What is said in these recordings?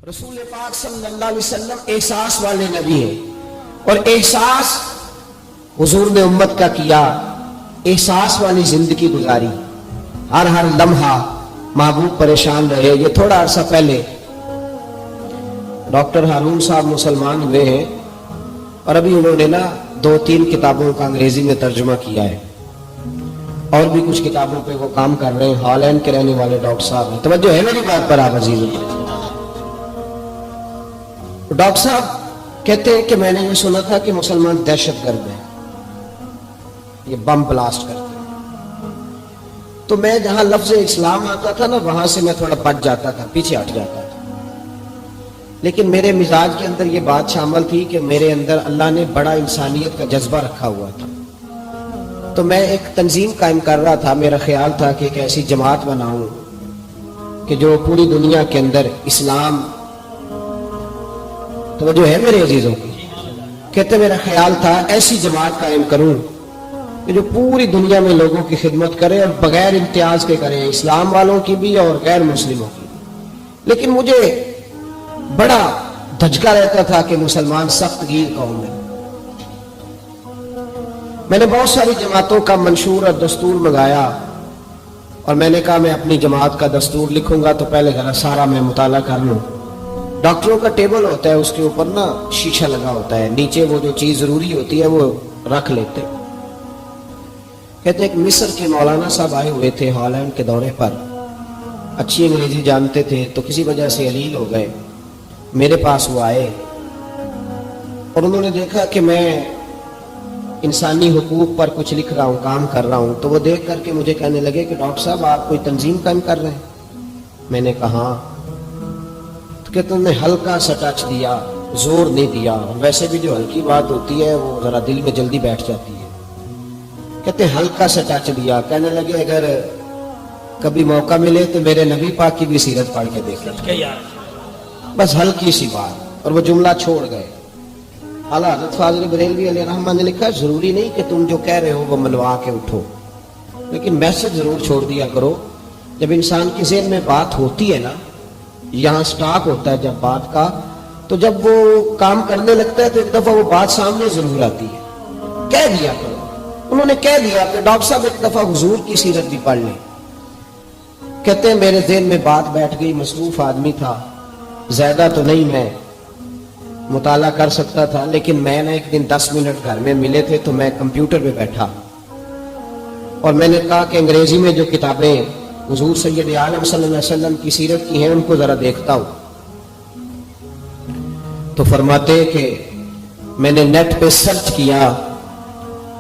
رسول پاک صلی اللہ علیہ وسلم احساس والے نبی ہیں، اور احساس حضور نے امت کا کیا، احساس والی زندگی گزاری، ہر لمحہ محبوب پریشان رہے۔ یہ تھوڑا عرصہ پہلے ڈاکٹر ہارون صاحب مسلمان ہوئے ہیں، اور ابھی انہوں نے 2-3 کتابوں کا انگریزی میں ترجمہ کیا ہے، اور بھی کچھ کتابوں پہ وہ کام کر رہے ہیں۔ ہالینڈ کے رہنے والے ڈاکٹر صاحب ہیں، توجہ ہے میری بات پر آپ عزیزوں؟ ڈاکٹر صاحب کہتے ہیں کہ میں نے یہ سنا تھا کہ مسلمان دہشت گرد ہیں، یہ بم بلاسٹ کرتے ہیں، تو میں جہاں لفظ اسلام آتا تھا نا، وہاں سے میں تھوڑا بچ جاتا تھا، پیچھے ہٹ جاتا تھا۔ لیکن میرے مزاج کے اندر یہ بات شامل تھی کہ میرے اندر اللہ نے بڑا انسانیت کا جذبہ رکھا ہوا تھا، تو میں ایک تنظیم قائم کر رہا تھا۔ میرا خیال تھا کہ ایک ایسی جماعت بناؤں کہ جو پوری دنیا کے اندر اسلام، توجہ ہے میرے عزیزوں کی؟ کہتے میرا خیال تھا ایسی جماعت قائم کروں کہ جو پوری دنیا میں لوگوں کی خدمت کرے، اور بغیر امتیاز کے کرے، اسلام والوں کی بھی اور غیر مسلموں کی بھی۔ لیکن مجھے بڑا دھچکا رہتا تھا کہ مسلمان سخت گیر قوم ہے۔ میں نے بہت ساری جماعتوں کا منشور اور دستور منگایا، اور میں نے کہا میں اپنی جماعت کا دستور لکھوں گا تو پہلے ذرا سارا میں مطالعہ کر لوں۔ ڈاکٹروں کا ٹیبل ہوتا ہے، اس کے اوپر شیشہ لگا ہوتا ہے، نیچے وہ جو چیز ضروری ہوتی ہے وہ رکھ لیتے۔ کہتے ہیں کہ مصر کے مولانا صاحب آئے ہوئے تھے ہالینڈ کے دورے پر، اچھی انگریزی جانتے تھے، تو کسی وجہ سے علیل ہو گئے۔ میرے پاس وہ آئے، اور انہوں نے دیکھا کہ میں انسانی حقوق پر کچھ لکھ رہا ہوں، کام کر رہا ہوں، تو وہ دیکھ کر کے مجھے کہنے لگے کہ ڈاکٹر صاحب آپ کوئی تنظیم قائم کر رہے ہیں؟ میں نے کہا ہاں۔ تو کہتے انہوں نے ہلکا سا ٹچ دیا، زور نہیں دیا، ویسے بھی جو ہلکی بات ہوتی ہے وہ ذرا دل میں جلدی بیٹھ جاتی ہے۔ کہتے ہلکا سا ٹچ دیا، کہنے لگے اگر کبھی موقع ملے تو میرے نبی پاک کی بھی سیرت پڑھ کے دیکھیں، بس ہلکی سی بات، اور وہ جملہ چھوڑ گئے۔ اعلیٰ حضرت فاضل بریلوی علیہ رحمہ نے لکھا ضروری نہیں کہ تم جو کہہ رہے ہو وہ منوا کے اٹھو، لیکن میسج ضرور چھوڑ دیا کرو۔ جب انسان کے ذہن میں بات ہوتی ہے نا، یہاں سٹاک ہوتا ہے جب بات کا، تو جب وہ کام کرنے لگتا ہے تو ایک دفعہ وہ بات سامنے ضرور آتی ہے۔ کہہ دیا کرو۔ انہوں نے کہہ دیا کہ ڈاکٹر صاحب ایک دفعہ حضور کی سیرت بھی پڑھ لیں۔ کہتے ہیں میرے ذہن میں بات بیٹھ گئی، مصروف آدمی تھا، زیادہ تو نہیں میں مطالعہ کر سکتا تھا، لیکن میں نے ایک دن 10 منٹ گھر میں ملے تھے تو میں کمپیوٹر پہ بیٹھا، اور میں نے کہا کہ انگریزی میں جو کتابیں حضور سید عالم صلی اللہ علیہ وسلم کی سیرت کی ہیں ان کو ذرا دیکھتا ہوں۔ تو فرماتے کہ میں نے نیٹ پہ سرچ کیا،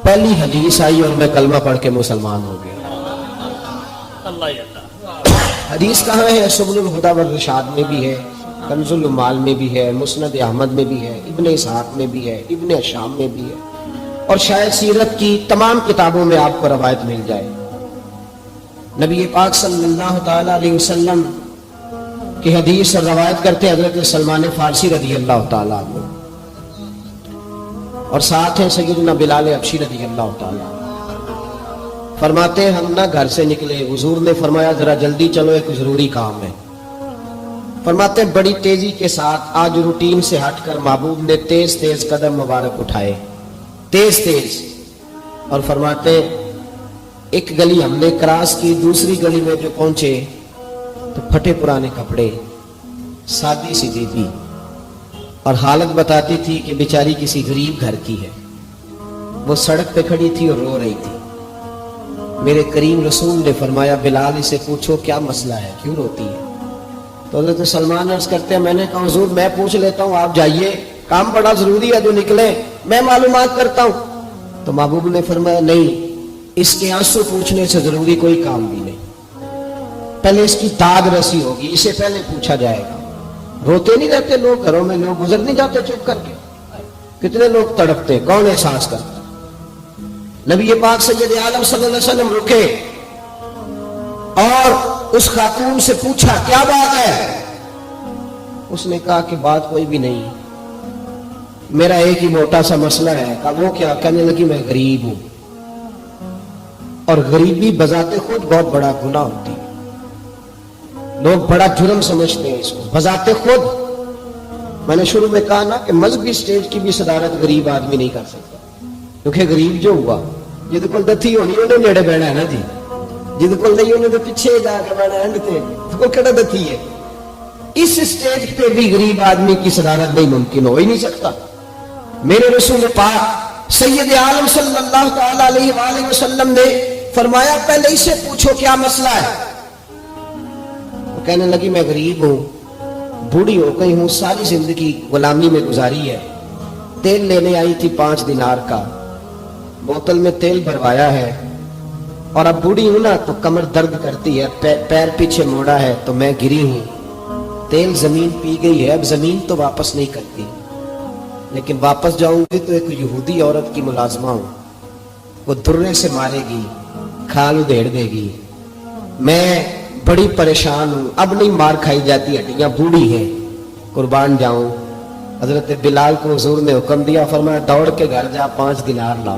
پہلی حدیث آئی اور میں کلمہ پڑھ کے مسلمان ہو گیا۔ حدیث کہاں ہے؟ سبل الہدی والرشاد میں بھی ہے، کنز المال میں بھی ہے، مسند احمد میں بھی ہے، ابن اسحاق میں بھی ہے، ابن شام میں بھی ہے، اور شاید سیرت کی تمام کتابوں میں آپ کو روایت مل جائے۔ نبی پاک صلی اللہ تعالی علیہ وسلم کی حدیث اور روایت کرتے حضرت سلمان فارسی رضی اللہ تعالیٰ عنہ، اور ساتھ ہیں سیدنا بلال حبشی رضی اللہ تعالیٰ عنہ۔ فرماتے ہیں ہم گھر سے نکلے، حضور نے فرمایا ذرا جلدی چلو، ایک ضروری کام ہے۔ فرماتے ہیں بڑی تیزی کے ساتھ آج روٹین سے ہٹ کر محبوب نے تیز تیز قدم مبارک اٹھائے، تیز تیز، اور فرماتے ہیں ایک گلی ہم نے کراس کی، دوسری گلی میں جو پہنچے تو پھٹے پرانے کپڑے، سادی سی بیوی، اور حالت بتاتی تھی کہ بیچاری کسی غریب گھر کی ہے۔ وہ سڑک پہ کھڑی تھی اور رو رہی تھی۔ میرے کریم رسول نے فرمایا بلال اسے پوچھو کیا مسئلہ ہے، کیوں روتی ہے؟ تو حضرت سلمان عرض کرتے ہیں میں نے کہا حضور میں پوچھ لیتا ہوں، آپ جائیے، کام بڑا ضروری ہے جو نکلے، میں معلومات کرتا ہوں۔ تو محبوب نے فرمایا نہیں، اس کے آنسو پوچھنے سے ضروری کوئی کام بھی نہیں، پہلے اس کی داد رسی ہوگی، اسے پہلے پوچھا جائے گا۔ روتے نہیں رہتے لوگ گھروں میں، لوگ گزر نہیں جاتے چپ کر کے؟ کتنے لوگ تڑپتے، کون احساس کرتا؟ نبی پاک سید عالم صلی اللہ علیہ وسلم رکے اور اس خاتون سے پوچھا کیا بات ہے؟ اس نے کہا کہ بات کوئی بھی نہیں، میرا ایک ہی موٹا سا مسئلہ ہے۔ کہا وہ کیا؟ کہنے لگی میں غریب ہوں، اور غریبی بذات خود بہت بڑا گناہ ہوتی ہے، لوگ بڑا جرم سمجھتے ہیں اس کو، بذات خود میں نے شروع میں کہا نا کہ مذہبی سٹیج کی بھی صدارت غریب آدمی نہیں کر سکتا، کیونکہ غریب جو ہوا جہد کول دتھی ہونی انہیں نیڑے بہنا ہے نا جی، جہد کول نہیں انہیں تو پیچھے جا کے بہنا اینڈ تے وہ کہڑا دتھی ہے۔ اس سٹیج پہ بھی غریب آدمی کی صدارت نہیں ممکن ہو ہی نہیں سکتا۔ میرے رسول پاک سید عالم صلی اللہ تعالی علیہ وآلہ وسلم نے فرمایا پہلے اسے پوچھو کیا مسئلہ ہے۔ وہ کہنے لگی میں غریب ہوں، بوڑھی ہو گئی ہوں، ساری زندگی غلامی میں گزاری ہے، تیل لینے آئی تھی 5 دینار کا، بوتل میں تیل بھروایا ہے، اور اب بوڑھی ہوں نا تو کمر درد کرتی ہے، پیر پیچھے موڑا ہے تو میں گری ہوں، تیل زمین پی گئی ہے، اب زمین تو واپس نہیں کرتی، لیکن واپس جاؤں گی تو ایک یہودی عورت کی ملازمہ ہوں، وہ درے سے مارے گی، کھال ادھیڑ دے گی، میں بڑی پریشان ہوں، اب نہیں مار کھائی جاتی، ہڈیاں بوڑھی ہیں، قربان جاؤں۔ حضرت بلال کو حضور نے حکم دیا، فرمایا دوڑ کے گھر جا 5 دینار لا۔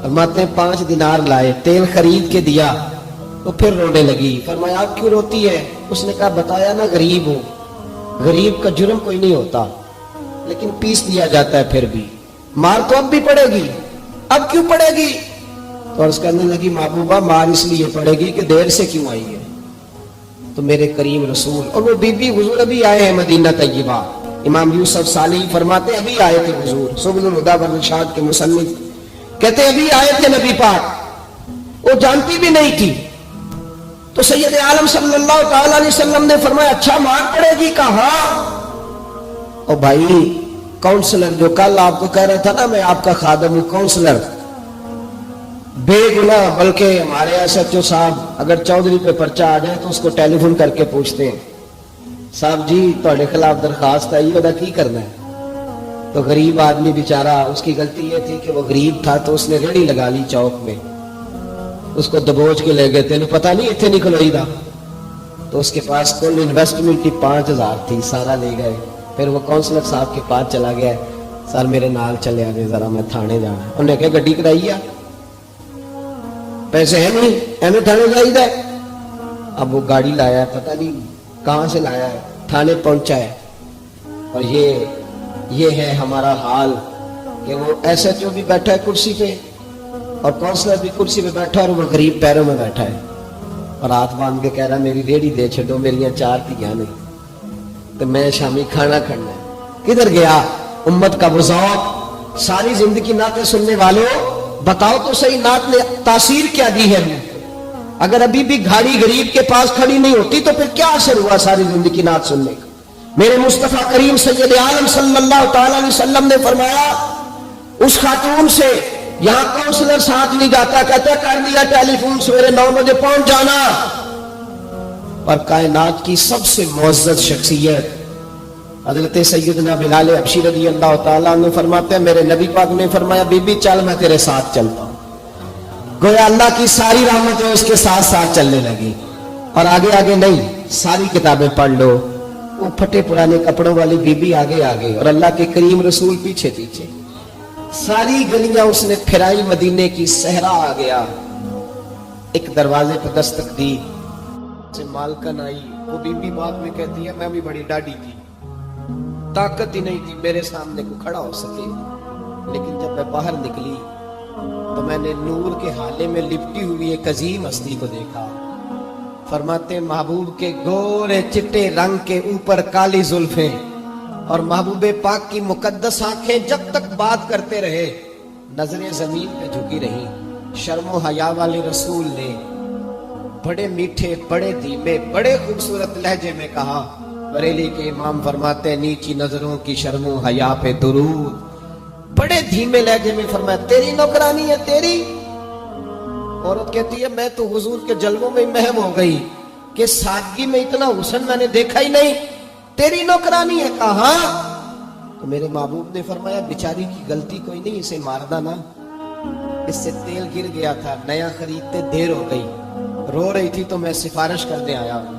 فرماتے ہیں 5 دینار لائے، تیل خرید کے دیا، تو پھر رونے لگی۔ فرمایا آپ کیوں روتی ہے؟ اس نے کہا بتایا نا غریب ہوں، غریب کا جرم کوئی نہیں ہوتا، لیکن پیس دیا جاتا ہے، پھر بھی مار تو اب بھی پڑے گی، اب کیوں پڑے گی؟ تو عرض کرنے لگی محبوبہ مار اس لیے پڑے گی کہ دیر سے کیوں آئی ہے۔ تو میرے کریم رسول اور وہ بی بی حضور ابھی آئے ہیں مدینہ طیبہ، امام یوسف صالحی فرماتے ہیں ابھی آئے تھے حضور، سبل الہدی والرشاد کے مصنف کہتے ہیں ابھی آئے تھے نبی پاک، وہ جانتی بھی نہیں تھی۔ تو سید عالم صلی اللہ تعالی علیہ وسلم نے فرمایا اچھا مار پڑے گی؟ کہا او بھائی کاؤنسلر جو کل آپ کو کہہ رہا تھا نا میں آپ کا خادم ہوں، کاؤنسلر بے گناہ، بلکہ ہمارے ایس ایچ او صاحب اگر چودھری پہ پرچہ آ جائے تو اس کو ٹیلی فون کر کے پوچھتے ہیں صاحب جی تھوڑے خلاف درخواست ہے، یہ کی کرنا ہے؟ تو غریب آدمی بیچارہ، اس کی غلطی یہ تھی کہ وہ غریب تھا تو اس نے ریڑھی لگا لی چوک میں، اس کو دبوچ کے لے گئے تھے، پتہ نہیں اتنے نکلوئی تھا، تو اس کے پاس کل انویسٹمنٹ کی 5000 تھی، سارا لے گئے۔ پھر وہ کاؤنسلر صاحب کے پاس چلا گیا، سر میرے نال چلے آگے ذرا میں تھانے جانا ہے۔ انہوں نے کہا گڈی کرائی ہے، پیسے ہیں نہیں، ایویں تھانے جائی ہے۔ اب وہ گاڑی لایا ہے، پتہ نہیں کہاں سے لایا ہے، تھانے پہنچا ہے، اور یہ ہے ہمارا حال کہ وہ ایس ایچ او بھی بیٹھا ہے کرسی پہ اور کاؤنسلر بھی کرسی پہ بیٹھا ہے، اور وہ غریب پیروں میں بیٹھا ہے اور ہاتھ باندھ کے کہہ رہا میری ریڑھی دے چھڈو، میری 4 دھیاں نہیں تو میں شامی کھانا کھڑنا ہے۔ کدھر گیا امت کا وہ ذوق؟ ساری زندگی نعتیں سننے والوں بتاؤ تو صحیح نعت نے تاثیر کیا دی ہے؟ اگر ابھی بھی گھاڑی غریب کے پاس کھڑی نہیں ہوتی تو پھر کیا اثر ہوا ساری زندگی نعت سننے کا؟ میرے مصطفیٰ کریم سید عالم صلی اللہ تعالی علیہ وسلم نے فرمایا اس خاتون سے، یہاں کاؤنسلر ساتھ نہیں جاتا، کہتا کر دیا ٹیلی فون، سویرے 9 بجے پہنچ جانا۔ اور کائنات کی سب سے معزز شخصیت حضرت سیدنا بلال حبشی رضی اللہ تعالیٰ عنہ فرماتے ہیں میرے نبی پاک نے فرمایا بی بی چل میں تیرے ساتھ چلتا ہوں، گویا اللہ کی ساری رحمتیں اس کے ساتھ ساتھ چلنے لگی۔ اور آگے آگے نہیں، ساری کتابیں پڑھ لو، وہ پھٹے پرانے کپڑوں والی بی بی آگے آگے اور اللہ کے کریم رسول پیچھے پیچھے، ساری گلیاں اس نے پھرائی، مدینے کی صحرا آ گیا، ایک دروازے پہ دستک دی، سے مالکن آئی، وہ بی بی بعد میں کہتی ہے میں بھی بڑی ڈاڈی تھی، طاقت ہی نہیں تھی میرے سامنے کو کھڑا ہو سکے، لیکن جب میں باہر نکلی تو میں نے نور کے حالے میں لپٹی ہوئی ایک عظیم ہستی کو دیکھا۔ فرماتے محبوب کے گورے چٹے رنگ کے اوپر کالی زلفیں اور محبوب پاک کی مقدس آنکھیں جب تک بات کرتے رہے نظریں زمین پہ جھکی رہی۔ شرم و حیا والے رسول نے بڑے میٹھے، بڑے دھیمے، بڑے خوبصورت لہجے میں کہا، بریلی کے امام فرماتے ہیں نیچی نظروں کی شرم و حیا پہ درود، بڑے دھیمے لہجے میں فرمایا تیری نوکرانی ہے تیری؟ عورت کہتی ہے میں تو حضور کے جلووں میں محو ہو گئی کہ سادگی میں اتنا حسن میں نے دیکھا ہی نہیں، تیری نوکرانی ہے؟ کہا تو میرے محبوب نے فرمایا بیچاری کی غلطی کوئی نہیں، اسے مارنا نا، اس سے تیل گر گیا تھا، نیا خریدتے دیر ہو گئی، رو رہی تھی تو میں سفارش کرنے آیا ہوں۔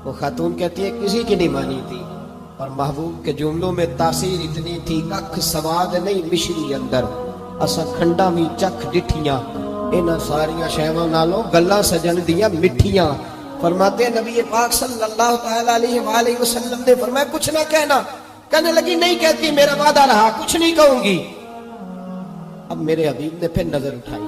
وہ خاتون کہتی ہے کسی کی نہیں مانی تھی، اور محبوب کے جملوں میں تاثیر اتنی تھی، ککھ سواد نہیں مشری اندر، اسا کھنڈا بھی چکھ ڈٹھیاں، انہاں ساریاں شیواں نالوں گلاں سجن دیاں مٹھیاں، فرماتے ہیں نبی پاک صلی اللہ تعالی علیہ وآلہ وسلم نے فرمایا کچھ نہ کہنا. کہنے لگی نہیں کہتی، میرا وعدہ رہا، کچھ نہیں کہوں گی. اب میرے حبیب نے پھر نظر اٹھائی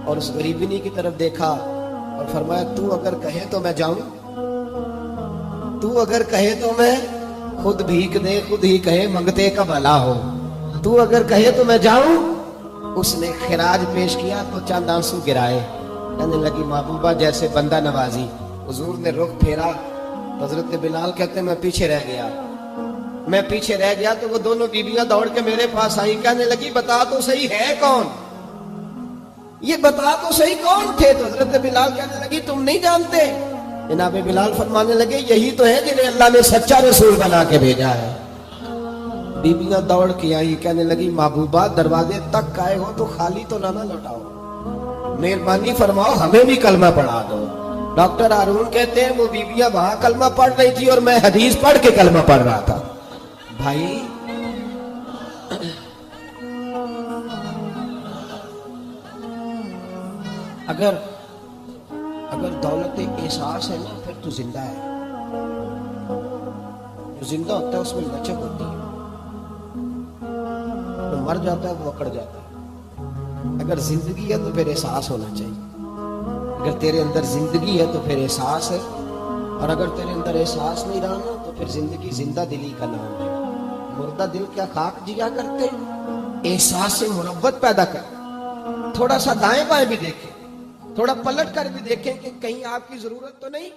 اور اس غریبنی کی طرف دیکھا اور فرمایا تو اگر کہے تو میں جاؤں، تو اگر کہے تو میں خود بھیک دے، خود ہی کہے منگتے کا بھلا ہو، تو اگر کہے تو میں جاؤں. اس نے خراج پیش کیا تو چند آنسو گرائے. کہنے لگی محبوبہ جیسے بندہ نوازی. حضور نے رخ پھیرا. حضرت بلال کہتے ہیں میں پیچھے رہ گیا. میں پیچھے رہ گیا تو وہ دونوں بیویاں دوڑ کے میرے پاس آئی. کہنے لگی بتا تو صحیح ہے کون، یہ بتا تو صحیح کون تھے. تو حضرت بلال کہنے لگی تم نہیں جانتے. جناب بلال فرمانے لگے یہی تو ہے جنہیں اللہ نے سچا رسول بنا کے بھیجا ہے. بیویاں دوڑ کے آئی. کہنے لگی محبوبہ دروازے تک آئے ہو تو خالی تو نہ لوٹاؤ، مہربانی فرماؤ ہمیں بھی کلمہ پڑھا دو. ڈاکٹر ہارون کہتے ہیں وہ بیویاں وہاں کلمہ پڑھ رہی تھی اور میں حدیث پڑھ کے کلمہ پڑھ رہا تھا. بھائی اگر دولت احساس ہے نا پھر تو زندہ ہے. جو زندہ ہوتا ہے اس میں لچک ہوتی ہے، جو مر جاتا ہے وہ اکڑ جاتا ہے. اگر زندگی ہے تو پھر احساس ہونا چاہیے. اگر تیرے اندر زندگی ہے تو پھر احساس ہے، اور اگر تیرے اندر احساس نہیں رہا نا تو پھر زندگی زندہ دلی کا نام ہے. مردہ دل کیا خاک جیا کرتے، احساس سے محبت پیدا کر. تھوڑا سا دائیں بائیں بھی دیکھیں، تھوڑا پلٹ کر بھی دیکھیں کہ کہیں آپ کی ضرورت تو نہیں.